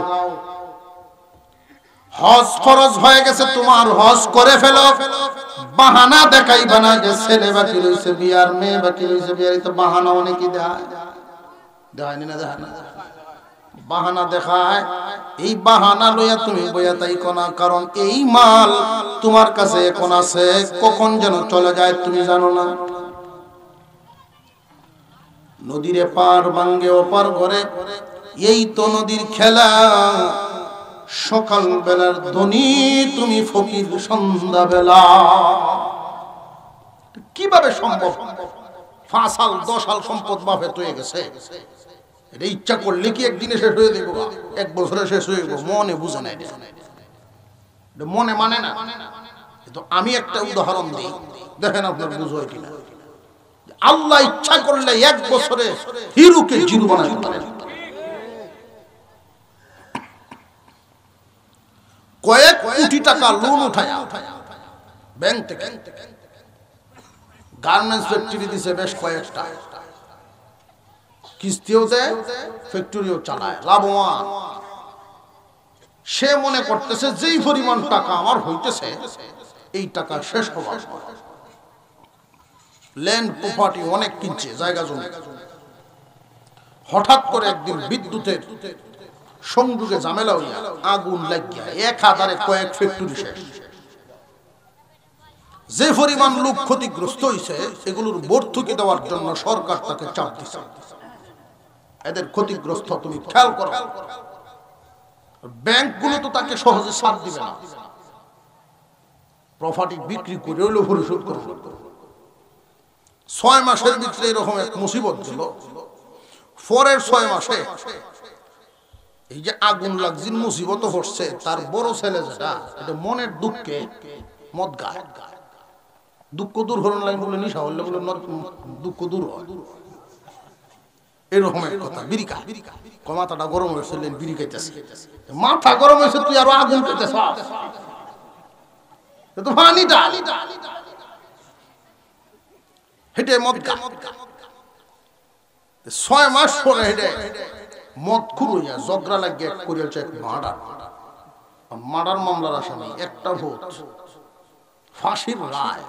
হজ ফরজ হয়ে গেছে তোমার, হজ করে ফেলো। বাহানা দেখাইবা না যে ছেলে বাকি রইছে বিয়ার, মেয়ে বাকি রইছে বিয়ার, তো বাহানা অনেকই দেখায়, দেখায়নি না, দেখায় না, বাহানা দেখায়। এই বাহানা লইয়া তুমি বইয়া তাই কোনা, কারণ এই মাল তোমার কাছে এখন আছে, কখন যেন চলে যায় তুমি জানো না। নদীর পার ভাঙ্গে ওপার করে, এই তো নদীর খেলা। সকাল বেলার ধনী তুমি ফকির সন্ধ্যা বেলা। কিভাবে সম্ভব? 5 সাল 10 সাল সম্পদ বাপে হয়ে গেছে, এটা ইচ্ছা করলে কি একদিনে শেষ হয়ে দেব? 1 বছরে শেষ হয়ে যাবো, মনে বুঝে না, এটা মনে মানে না। তো আমি একটা উদাহরণ দিই, দেখেন আপনার বুঝ হয় কিনা। আল্লাহ ইচ্ছা করলে 1 বছরে হিরুকে জিরো বানাতে পারেন। কয়েক কোটি টাকা লোন উঠায়া ব্যাংক থেকে, গার্মেন্টস ফ্যাক্টরি দিছে বেশ কয়েকটা, কিস্তিও দেয়, ফ্যাক্টরিও চালায়, লাভবান। সে মনে করতেছে যেই পরিমাণ টাকা আমার হইতেছে, এই টাকা শেষ হবার, ল্যান্ড প্রপার্টি অনেক কিনছে, জায়গা জমি। হঠাৎ করে একদিন বিদ্যুতের সংযোগে ঝামেলা হইয়া আগুন লাগিয়া 1000 কয়েক ফ্যাক্টরি শেষ। যে পরিমাণ লোক ক্ষতিগ্রস্ত হয়েছে, এগুলোর ভর্তুকি দেওয়ার জন্য সরকার তাকে চাপ দিচ্ছে, এদের ক্ষতিগ্রস্ত তুমি খেয়াল করো। ব্যাংকগুলো তো তাকে সহজে ছাড় দিবে না, প্রপার্টি বিক্রি করে হলেও পরিশোধ করবে। 6 মাসের ভিতরে এরকম এক মুসিবত ছিল। পরের 6 মাসে এই যে আগুন লাগজিন মুসিবত হচ্ছে, তার বড় ছেলে যেটা, এটা মনের দুঃখে মদ গায়। দুঃখ দূর হরণ লাগে বলে, নিশা হলে বলে দুঃখ দূর হয়, এরকম এক কথা। বিড়িকা মাথাটা গরম হয়েছে, বিড়ি খাইতেছে, মাথা গরম হয়েছে, তুই আরো আগুন খাইতেছ, তো পানিটা হেঁটে মদ গা। 6 মাস পরে হেঁটে মদ খুব হইয়া ঝগড়া লাগিয়ে করিয়াছে এক মার্ডার মামলার আসামি, একটা ভোট, ফাঁসির রায়।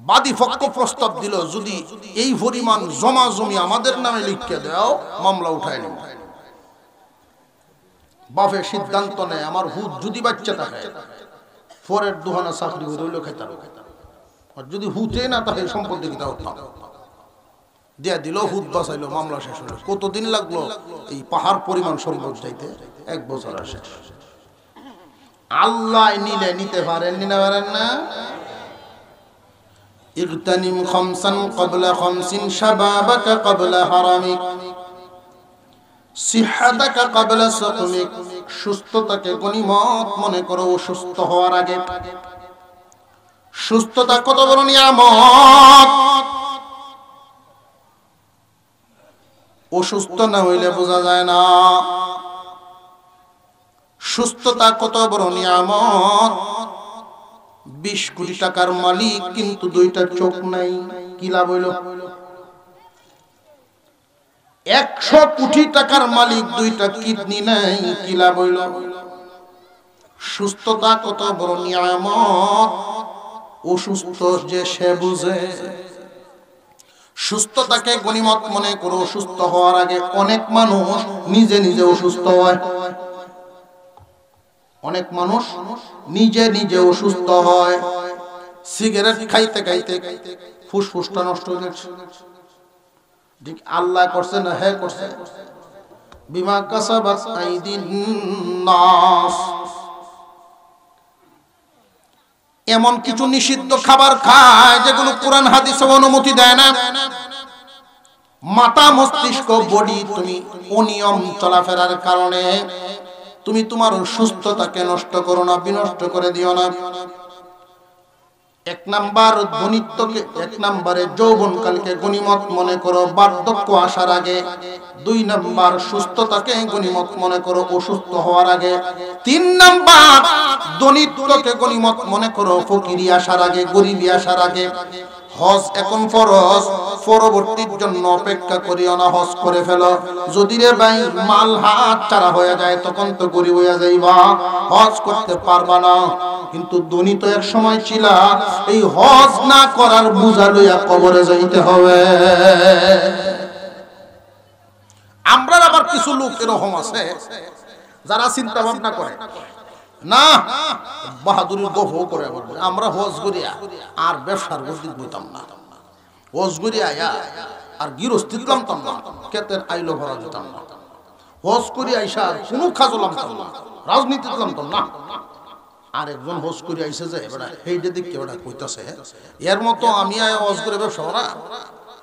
বাদী পক্ষ প্রস্তাব দিল, যদি এই পরিমাণ জমা জমি আমাদের নামে লিখে দাও, মামলা উঠায় নেব। বাপে সিদ্ধান্ত নেয়, আমার হুদ যদি বাচ্চা থাকে, পরের 2 চাকরি হইলেও খেতাম, আর যদি হুতে না থাকে সম্পত্তি কিনা হতাম। দিয়া দিল, হুদ বাঁচাইলো, মামলা শেষ হলো। কতদিন লাগলো এই পাহাড় পরিমাণ সম্পদ চাইতে? 1 বছর শেষ। আল্লাহ নিলে নিতে পারেন, নিতে পারেন না? ইগতানিম খামসান ক্বাবলা খামসিন শাবাবাকা ক্বাবলা হারামিক সিহহাতাকা ক্বাবলা সাকমিক। সুস্থতাকে গনিমত মনে করো অসুস্থ হওয়ার আগে। সুস্থতা কত বড় নিয়ামত! অসুস্থ না হইলে বোঝা যায় না সুস্থতা কত বড় নিয়ামত। 20 কোটি টাকার মালিক কিন্তু দুইটা চোখ নাই, কি লাভ হইল? 100 কোটি টাকার মালিক দুইটা কিডনি নাই, কি লাভ হইল? সুস্থতা কত বড় নিয়ামত, অসুস্থ যে সে বুঝে। সুস্থতাকে গনিমত মনে করো। অসুস্থ হওয়ার আগে অনেক মানুষ নিজে নিজে অসুস্থ হয়। অনেক মানুষ নিজে নিজে অসুস্থ হয়। সিগারেট খাইতে খাইতে ফুসফুসটা নষ্ট হয়ে যাচ্ছে। ঠিক আল্লাহ করছে না? হ্যাঁ করছে। বিমা কাসাবাত আইদিন নাস। এমন কিছু নিষিদ্ধ খাবার খায় যেগুলো কোরআন হাদিসে অনুমতি দেয় না। মাথা মস্তিষ্ক বডি তুমি অনিয়ম চলাফেরার কারণে তুমি তোমার সুস্থতাকে নষ্ট করো না, বিনষ্ট করে দিও না। 1 নাম্বার ধনিত্বকে, 1 নম্বরে যৌবনকালকে গনিমত মনে করো বার্ধক্য আসার আগে। 2 নাম্বার সুস্থতাকে গনিমত মনে করো অসুস্থ হওয়ার আগে। 3 নাম্বার ধনিত্বকে গনিমত মনে করো ফকিরি আসার আগে, গরিবি আসার আগে। হজ এখন ফরজ, পরবর্তীর জন্য অপেক্ষা করিও না, হজ করে ফেলো। যদি রে ভাই মাল হাত ছাড়া হয়ে যায় তখন তো গরিব হয়ে যাইবা, হজ করতে পারবা না। কিন্তু ধনী তো এক সময় ছিলা, এই হজ না করার বোঝা লইয়া কবরে যাইতে হবে। আমরা আবার কিছু লোক এরকম আছে যারা চিন্তা ভাবনা করে না, বাহাদুরির গফও করে। আমরা হজ করিয়া আর ব্যবসার গতি বইতাম না, হজ করিয়া আর গৃহস্থী দিলাম না, ক্ষেতের আইলো ভরা যেতাম না, হজ করিয়া আইসা কোনো কাজও লামতাম না, রাজনীতি দিলাম না। আর একজন হজ করে আইসে যে এবারে হেইডে দিক কেবড়া কইতাছে এর মতো আমি আয় হজ করে ব্যবসা ওরা,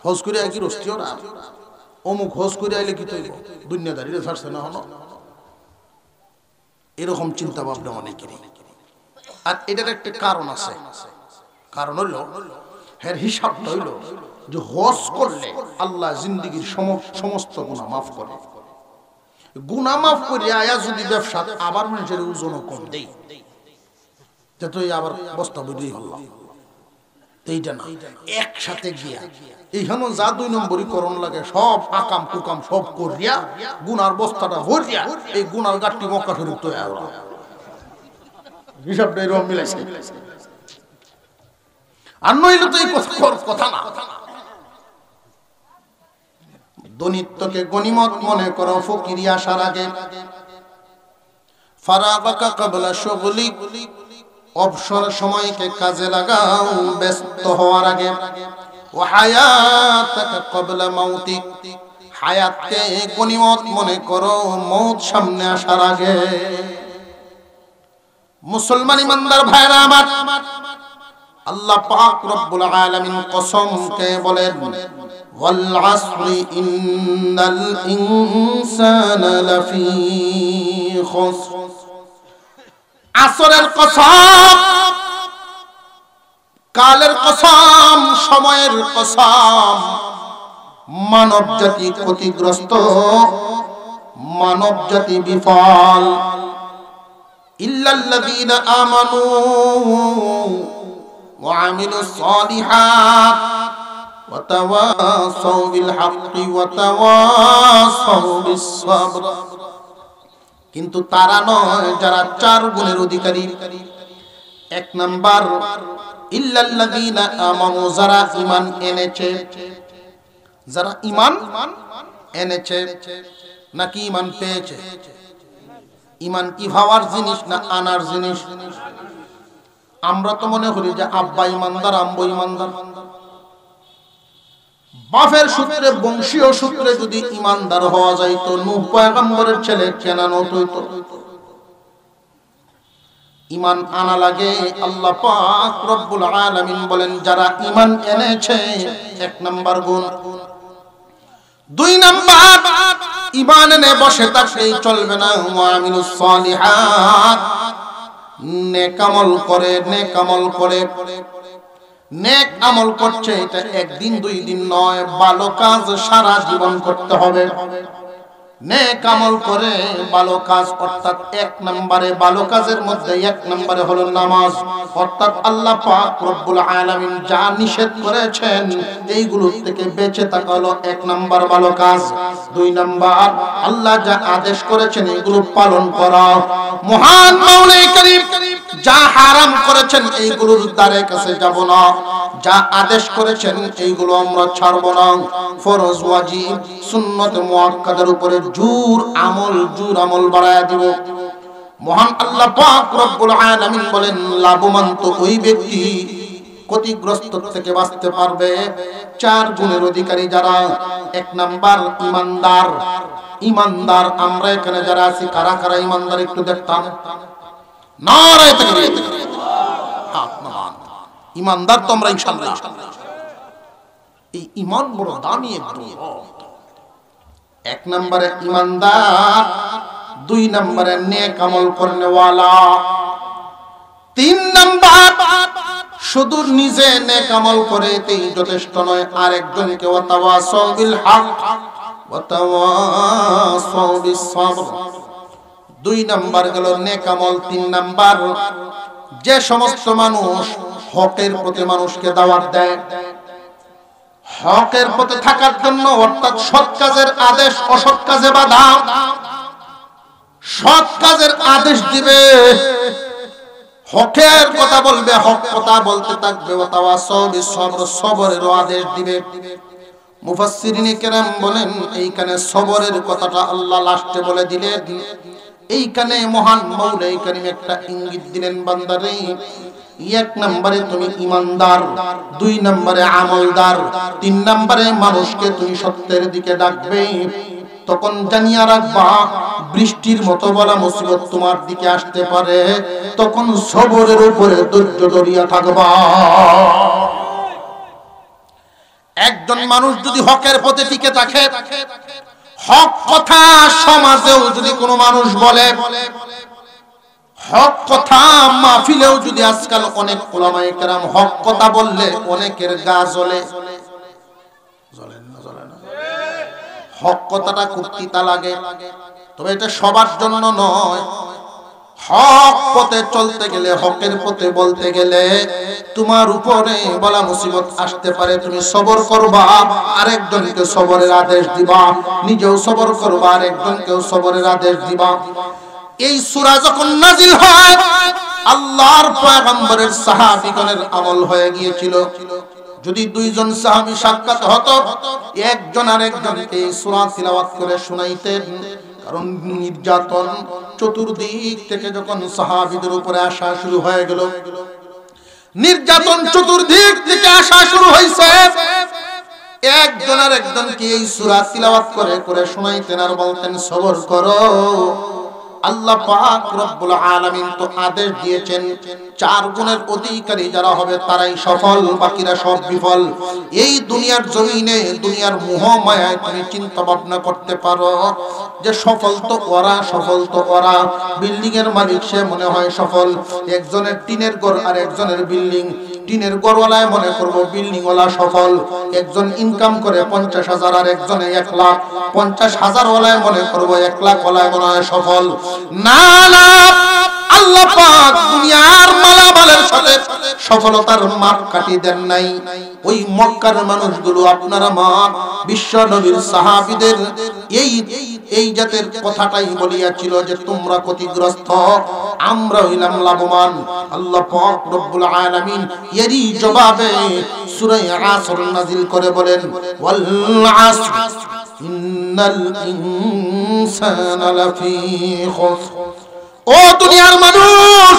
হজ করে আই গৃহস্থী ওরা, অমুক হজ করে আইলে কি তৈব দুনিয়াদারিরে ছাড়ছে না হলো। এরকম চিন্তা ভাবনা অনেকেরই। আর এটার একটা কারণ আছে। কারণ হইল এর হিসাবটা হইল যে হজ করলে আল্লাহ জিন্দেগীর সমস্ত গুনাহ মাফ করে। গুনাহ মাফ করে আয়া যদি ব্যবসা আবার মানুষের ওজনও কম দেই, যতই আবার বস্তা বুঝেই হল। এইটা না, একসাথে গিয়া এইখানে যা 2 নম্বরই করণ লাগে সব আকাম কুকাম সব করিয়া গুনার বস্তাটা ভরিয়া এই গুনার গাঠটি মক্কা শরীফ তো হিসাবটা এরকম মিলাইছে। আর নইলে তো এই কথা না। দনিত্বকে গনিমত মনে করো ফকিরি আসার আগে। ফারাগাকা ক্বাবলা শুগলি, অবসর সময়কে কাজে লাগাও ব্যস্ত হওয়ার আগে। ওয়া হায়াতাকা ক্বাবলা মাউতিক, হায়াতকে গনিমত মনে করো মওত সামনে আসার আগে। মুসলমান ইমানদার ভাইরা আমার, আল্লাহ পাক রব্বুল আলামিন কসমকে বলেন ওয়াল আসরি ইন্নাল ইনসানা লাফি খুসর। আসরের কসম, কালের কসম, সময়ের কসম। মানব জাতি ক্ষতিগ্রস্ত, মানব জাতি বিফল। ইল্লাল্লাযীনা আমানু ওয়া আমিলুস সালিহাত ওয়া তাওয়াসাউ বিল হাক্কি ওয়া তাওয়াসাউ বিস সাবর। কিন্তু তারা নয় যারা 4 গুণের অধিকারী। 1 নাম্বার ইল্লাল্লাযীনা আমানু, যারা ঈমান এনেছে। যারা ঈমান এনেছে নাকি ঈমান পেয়েছে? ঈমান কি ভাবার জিনিস না আনার জিনিস? আমরা তো মনে করি যে আব্বা ঈমানদার, আম্মু ঈমানদার। বাপের সূত্রে, বংশীয় সূত্রে যদি ঈমানদার হওয়া যায় তো নূহ পয়গম্বরের ছেলে কেনান হতো। ঈমান আনা লাগে। আল্লাহ পাক রব্বুল আলামিন বলেন যারা ঈমান এনেছে, এক নাম্বার গুণ। দুই নাম্বার, ঈমান এনে বসে থাকলেই চলবে না, ওয়ামিলুস সালিহাত, নেক আমল করে, নেক আমল করে, নেক আমল করছে, এটা একদিন দুই দিন নয়, ভালো কাজ সারা জীবন করতে হবে। নেক আমল করে ভালো কাজ, অর্থাৎ এক নম্বরে ভালো কাজের মধ্যে এক নম্বরে হলো নামাজ। অর্থাৎ আল্লাহ পাক রব্বুল আলামিন যা নিষেধ করেছেন এইগুলো থেকে বেঁচে থাকা হলো এক নম্বর ভালো কাজ। দুই নম্বর, আল্লাহ যা আদেশ করেছেন এগুলো পালন করা। মহান মাওলা কারীম যা হারাম করেছেন এইগুলোর দ্বারে কাছে যাব না, যা আদেশ করেছেন এইগুলো আমরা ছাড়ব না। ফরজ ওয়াজিব সুন্নাত মুআক্কাদার উপরে জোর আমল বাড়ায়া দিব। মহান আল্লাহ পাক রব্বুল আলামিন বলেন লাভবান তো ওই ব্যক্তি, ক্ষতিগ্রস্ত থেকে বাঁচতে পারবে চার গুণের অধিকারী যারা। এক নাম্বার ঈমানদার। ঈমানদার আমরা এখানে যারা আছি কারা কারা ঈমানদার একটু দেখতাম? নারায়ে তাকবীর। হাত নামান। ঈমানদার তো আমরা ইনশাআল্লাহ। এই ঈমান বড় দামি একদম। এক নম্বরে ঈমানদার, দুই নম্বরে নেক আমল করনে ওয়ালা, তিন নাম্বার শুধু নিজে নেক আমল করে তেই যথেষ্ট নয়, আরেকজনকে ওয়াতাওয়াসাউ বিল হক ওয়াতাওয়াসাউ বিস সবর। দুই নাম্বার গেল নেক আমল। তিন নাম্বার, যে সমস্ত মানুষ হকের প্রতি মানুষকে দাওয়াত দেয়, হকের পথে থাকার জন্য, অর্থাৎ সৎ কাজের আদেশ, অসৎ কাজে বাধা, সৎ কাজের আদেশ দিবে, হকের কথা বলবে, হক কথা বলতে থাকবে, ওয়াতাওয়াসাউ বিস সবর, সবরেরও আদেশ দিবে। মুফাসসিরিনে কেরাম বলেন এইখানে সবরের কথাটা আল্লাহ লাস্টে বলে দিলেন। এইখানে মহান মাওলা কারীম একটা ইঙ্গিত দিলেন বান্দারে, এক নম্বরে তুমি ঈমানদার, দুই নম্বরে আমলদার, তিন নম্বরে মানুষকে তুমি সত্যের দিকে ডাকবে। তখন জানিয়া রাখবা বৃষ্টির মতো বলা মুসিবত তোমার দিকে আসতে পারে, তখন সবরের উপরে ধৈর্য ধরিয়া থাকবা। একজন মানুষ যদি হকের পথে টিকে থাকে, হক কথা সমাজেও যদি কোনো মানুষ বলে, হক কথা মাহফিলেও যদি আজকাল অনেক উলামায়ে কেরাম হক কথা বললে অনেকের গা জ্বলে, জ্বলে না জ্বলে না? হক কথাটা খুব তিতা লাগে, তবে এটা সবার জন্য নয়। হক পথে চলতে গেলে, হকের পথে বলতে গেলে তোমার উপরে বলা মুসিবত আসতে পারে, তুমি সবর করবা, আরেকজনকে সবরের আদেশ দিবা, নিজেও সবর করবা, আরেকজনকেও সবরের আদেশ দিবা। এই সূরা যখন নাজিল হয়, আল্লাহর পয়গম্বরের সাহাবীগণের আমল হয়ে গিয়েছিল। যদি দুইজন সাহাবী সাক্ষাৎ হতো, একজন আরেকজনকে এই সূরা তিলাওয়াত করে শুনাইতেন। কারণ নির্যাতন চতুর্দিক থেকে যখন সাহাবীদের উপরে আসা শুরু হয়ে গেল, নির্যাতন চতুর্দিক থেকে আসা শুরু হয়েছে, একজন আরেকজনকে এই সূরা তিলাওয়াত করে করে শুনাইতেন আর বলতেন সবর করো। আল্লাহ পাক রব্বুল আলামিন তো আদেশ দিয়েছেন চার গুণের অধিকারী যারা হবে তারাই সফল, বাকিরা সব বিফল। এই দুনিয়ার জমিনে, দুনিয়ার মোহ মায়ায় তুমি চিন্তা ভাবনা করতে পারো যে সফল তো ওরা, সফল তো ওরা, বিল্ডিং এর মালিক সে মনে হয় সফল, একজনের টিনের ঘর আর একজনের বিল্ডিং, টিনের ঘরওয়ালায় মনে করবো বিল্ডিং ওয়ালা সফল, একজন ইনকাম করে 50,000 আর একজনে 1 লাখ, 50,000 ওয়ালায় মনে করবো 1 লাখ ওয়ালায় মনে হয় সফল। না না, আল্লাহ পাক দুনিয়ার মালামালের সাথে সফলতার মাপ কাটি দেন নাই। ওই মক্কার মানুষগুলো আপনারা মা বিশ্ব নবীর সাহাবীদের এই জাতের কথাটাই বলিয়াছিল যে তোমরা ক্ষতিগ্রস্ত, আমরা হইলাম লাভবান। আল্লাহ পাক রব্বুল আলামিন এরই জবাবে সূরা আসর নাযিল করে বলেন ওয়াল আসর ইন্নাল ইনসানা লাফি খুসর। ও দুনিয়ার মানুষ,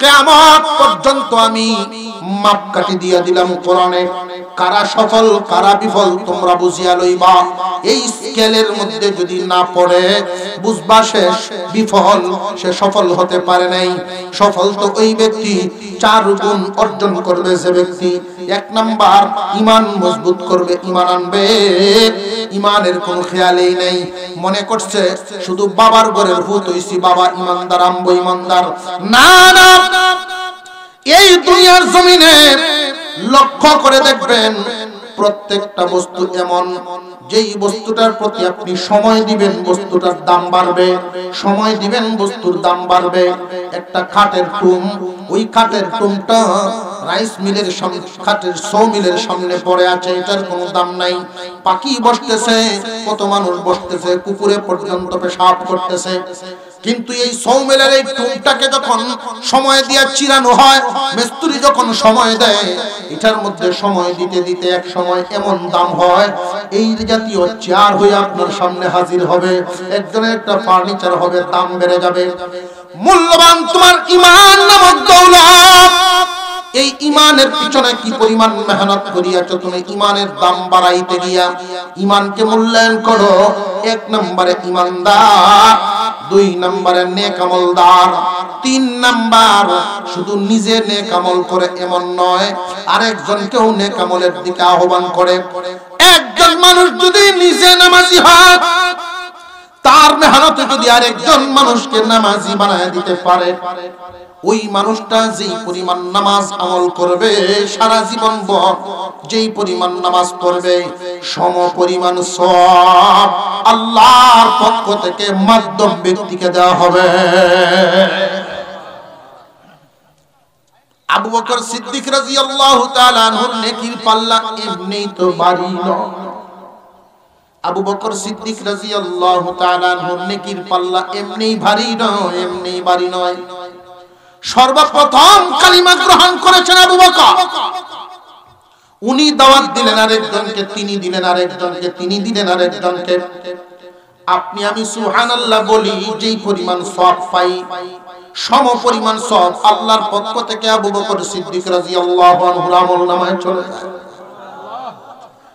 কিয়ামত পর্যন্ত আমি মাপকাঠি দিয়া দিলাম কোরআনে। কারা সফল কারা বিফল তোমরা বুঝিয়া লইবা। এই স্কেলের মধ্যে যদি না পড়ে বুঝবা শেষ বিফল, সে সফল হতে পারে নাই। সফল তো ওই ব্যক্তি 4 গুণ অর্জন করবে যে ব্যক্তি 1 নাম্বার ঈমান মজবুত করবে, ঈমান আনবে। ঈমানের কোনো খেয়ালই নেই, মনে করছে শুধু বাবার ঘরের ভূত হইছি, বাবা ঈমানদার আম্বো ঈমানদার। না না, এই দুনিয়ার জমিনে লক্ষ্য করে দেখবেন প্রত্যেকটা বস্তু এমন, যেই বস্তুটার প্রতি আপনি সময় দিবেন বস্তুটার দাম বাড়বে, সময় দিবেন বস্তুর দাম বাড়বে। একটা কাঠের টুম, ওই কাঠের টুমটা রাইস মিলের সামনে, কাঠের সো মিলের সামনে পড়ে আছে, এটার কোনো দাম নাই। পাখি বসতেছে, কত মানুষ বসতেছে, কুকুরে পর্যন্ত পেশাব করতেছে, কিন্তু এই সৌমেলের এই টুমটাকে যখন সময় দিয়ে চিরানো হয়, মিস্ত্রি যখন সময় দেয়, এটার মধ্যে সময় দিতে দিতে এক সময় এমন দাম হয়, এই জাতীয় চেয়ার হয়ে আপনার সামনে হাজির হবে, একজনের একটা ফার্নিচার হবে, দাম বেড়ে যাবে। মূল্যবান তোমার ঈমান নামক দৌলত, এই ঈমানের পিছনে কি পরিমাণ মেহনত করিয়াছো তুমি ঈমানের দাম বাড়াইতে গিয়া। ঈমানকে মূল্যায়ন করো। 1 নম্বরে ঈমানদার, 2 নম্বরে নেক আমলদার, 3 নাম্বার শুধু নিজে নেক আমল করে এমন নয়, আরেকজনকেও নেক আমলের দিকে আহ্বান করে। একজন মানুষ যদি নিজে নামাজি হয়, তার মেহনতে যদি আরেকজন মানুষকে নামাজি বানায় দিতে পারে, ওই মানুষটা যেই পরিমাণ নামাজ আমল করবে সারা জীবন ভর, যেই পরিমাণ নামাজ পড়বে সম পরিমাণ সওয়াব আল্লাহর পক্ষ থেকে মাধ্যম ব্যক্তিকে দেওয়া হবে। আবু বকর সিদ্দিক রাদিয়াল্লাহু তাআলা আনহুর নেকির পাল্লা এমনিই তো ভারী নয়। আবু বকর সিদ্দিক রাদিয়াল্লাহু তাআলা আনহুর নেকির পাল্লা এমনিই ভারী নয়, এমনিই ভারী নয়। সর্বপ্রথম কালিমা গ্রহণ করেছেন আবু বকর। উনি দাওয়াত দিলেন আরেকজনকে, তিনি দিলেন আরেকজনকে, তিনি দিলেন আরেকজনকে। আপনি আমি সুবহানাল্লাহ বলি, যেই পরিমাণ সওয়াব পাই সম পরিমাণ সওয়াব আল্লাহর পক্ষ থেকে আবু বকর সিদ্দিক রাদিয়াল্লাহু আনহুর আমলনামায় চলে যায়।